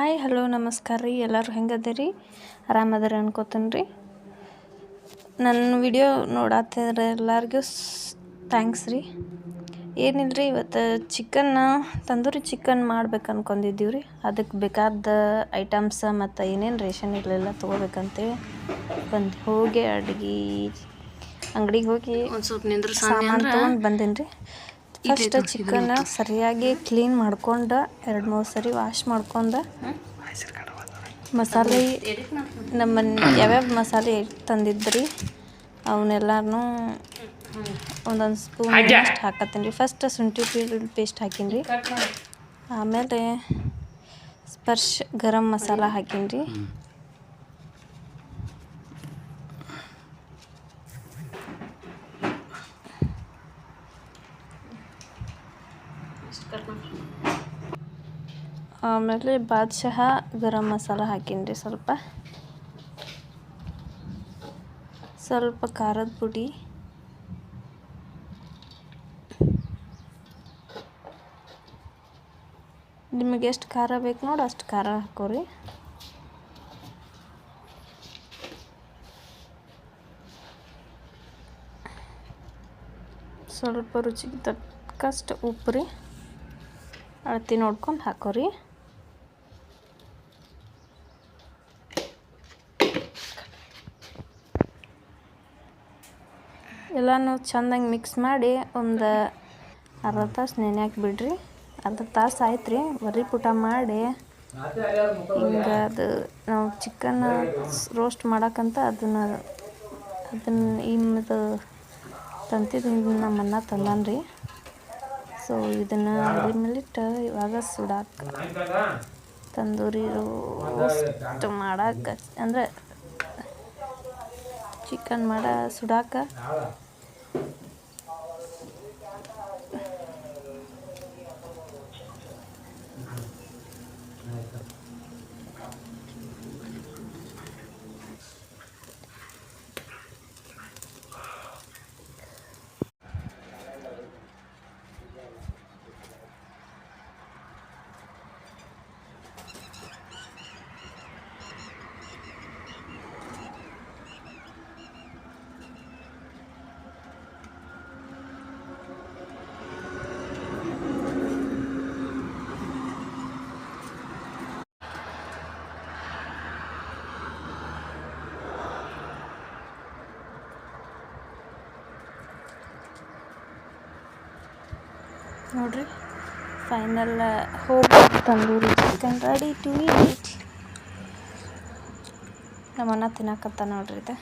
Hi hello ನಮಸ್ಕಾರ ರೀ. ಎಲ್ಲರೂ ಹೆಂಗದಿರಿ? ಆರಾಮದಿರಿ ಅನ್ಕೋತೀನಿ ರೀ. ನನ್ನ ವಿಡಿಯೋ ನೋಡತ್ತಿದ್ರೆ ಎಲ್ಲರಿಗೂ ಥ್ಯಾಂಕ್ಸ್ ರೀ. ಏನಿಲ್ಲ ರೀ, ಇವತ್ತು ತಂದೂರಿ ಚಿಕನ್ ಮಾಡ್ಬೇಕು ಅನ್ಕೊಂಡಿದ್ದೀವಿ ರೀ. ಅದಕ್ಕೆ ಬೇಕಾದ ಐಟಮ್ಸ್ ಮತ್ತು ಏನೇನು ರೇಷನ್ ಇರಲಿಲ್ಲ ತೊಗೋಬೇಕಂತೇಳಿ ಹೋಗಿ ಅಂಗಡಿಗೆ ಹೋಗಿ ಒಂದು ಸ್ವಲ್ಪ ನಿಂದ್ರ ಸಾಮಾನು ತೊಗೊಂಡು ಬಂದೀನಿ ರೀ. ಫಸ್ಟ್ ಚಿಕನ್ ಸರಿಯಾಗಿ ಕ್ಲೀನ್ ಮಾಡ್ಕೊಂಡು 2-3 ಸರಿ ವಾಶ್ ಮಾಡ್ಕೊಂಡು ಮಸಾಲೆ ಯಾವ್ಯಾವ ಮಸಾಲೆ ತಂದಿದ್ರಿ ಅವನ್ನೆಲ್ಲನೂ ಒಂದೊಂದು ಸ್ಪೂನ್ ಅಷ್ಟು ಹಾಕತ್ತೀನಿ ರೀ. ಫಸ್ಟ್ ಶುಂಠಿ ಪೇಸ್ಟ್ ಹಾಕೀನಿ ರೀ. ಆಮೇಲೆ ಸ್ಪರ್ಶ್ ಗರಂ ಮಸಾಲ ಹಾಕೀನಿ ರೀ. ಆಮೇಲೆ ಬಾದ್ಶಾಹ ಗರಂ ಮಸಾಲ ಹಾಕೀನಿ ರೀ. ಸ್ವಲ್ಪ ಖಾರದ ಪುಡಿ, ನಿಮಗೆ ಎಷ್ಟು ಖಾರ ಬೇಕು ನೋಡಿ ಅಷ್ಟು ಖಾರ ಹಾಕೋರಿ. ಸ್ವಲ್ಪ ರುಚಿಗೆ ತಕ್ಕಷ್ಟು ಉಪ್ಪು ರೀ, ಅಳತೆ ನೋಡ್ಕೊಂಡು ಹಾಕೋರಿ. ಎಲ್ಲನೂ ಚೆಂದಾಗಿ ಮಿಕ್ಸ್ ಮಾಡಿ ಒಂದು ಅರ್ಧ ತಾಸು ನೆನೆಯಾಕೆ ಬಿಡ್ರಿ. ಅರ್ಧ ತಾಸು ಆಯ್ತು ರೀ. ಪುಟ ಮಾಡಿ ಹಿಂಗೆ ಅದು ನಾವು ಚಿಕನ್ ರೋಸ್ಟ್ ಮಾಡೋಕ್ಕಂತ ಅದನ್ನು ಇದು ತಂತಿದ್ದು ನಮ್ಮನ್ನ ತಂದಾನ ರೀ. ಸೊ ಇದನ್ನು ಅಲ್ಲಿಟ್ಟು ಇವಾಗ ಸುಡಾಕ ತಂದೂರಿ ರೋಸ್ಟ್ ಮಾಡಕ್ಕೆ ಅಂದರೆ ಚಿಕನ್ ಸುಡಾಕ ನೋಡ್ರಿ. Final tandoori chicken ready to eat. ನಮ್ಮನ್ನ ತಿನ್ನಕತ್ತ ನೋಡ್ರಿ. ಇದು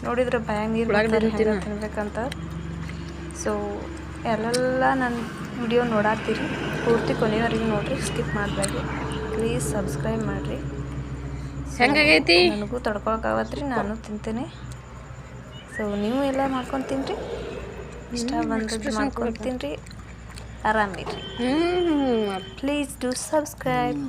ನೋಡಿದ್ರೆ ಭಯ ನೀರು ತಿನ್ಬೇಕಂತ. ಸೊ ಎಲ್ಲೆಲ್ಲ ನನ್ನ ವಿಡಿಯೋ ನೋಡಾತ್ತೀರಿ ಪೂರ್ತಿ ಕೊನೆಯವರೆಗೆ ನೋಡ್ರಿ, ಸ್ಕಿಪ್ ಮಾಡಬೇಡಿ. ಪ್ಲೀಸ್ ಸಬ್ಸ್ಕ್ರೈಬ್ ಮಾಡಿರಿ. ಹೆಂಗಾಗೈತಿ? ನನಗೂ ತಡ್ಕೊಳಕ್ಕಾಗತ್ರಿ, ನಾನು ತಿಂತೀನಿ. ಸೊ ನೀವು ಎಲ್ಲ ಮಾಡ್ಕೊಂಡು ತಿನ್ನಿರಿ, ಇಷ್ಟ ಬಂದದ್ದು ಮಾಡ್ಕೊಂಡು ತಿನ್ನಿರಿ, ಆರಾಮಿರಿ. Please do subscribe.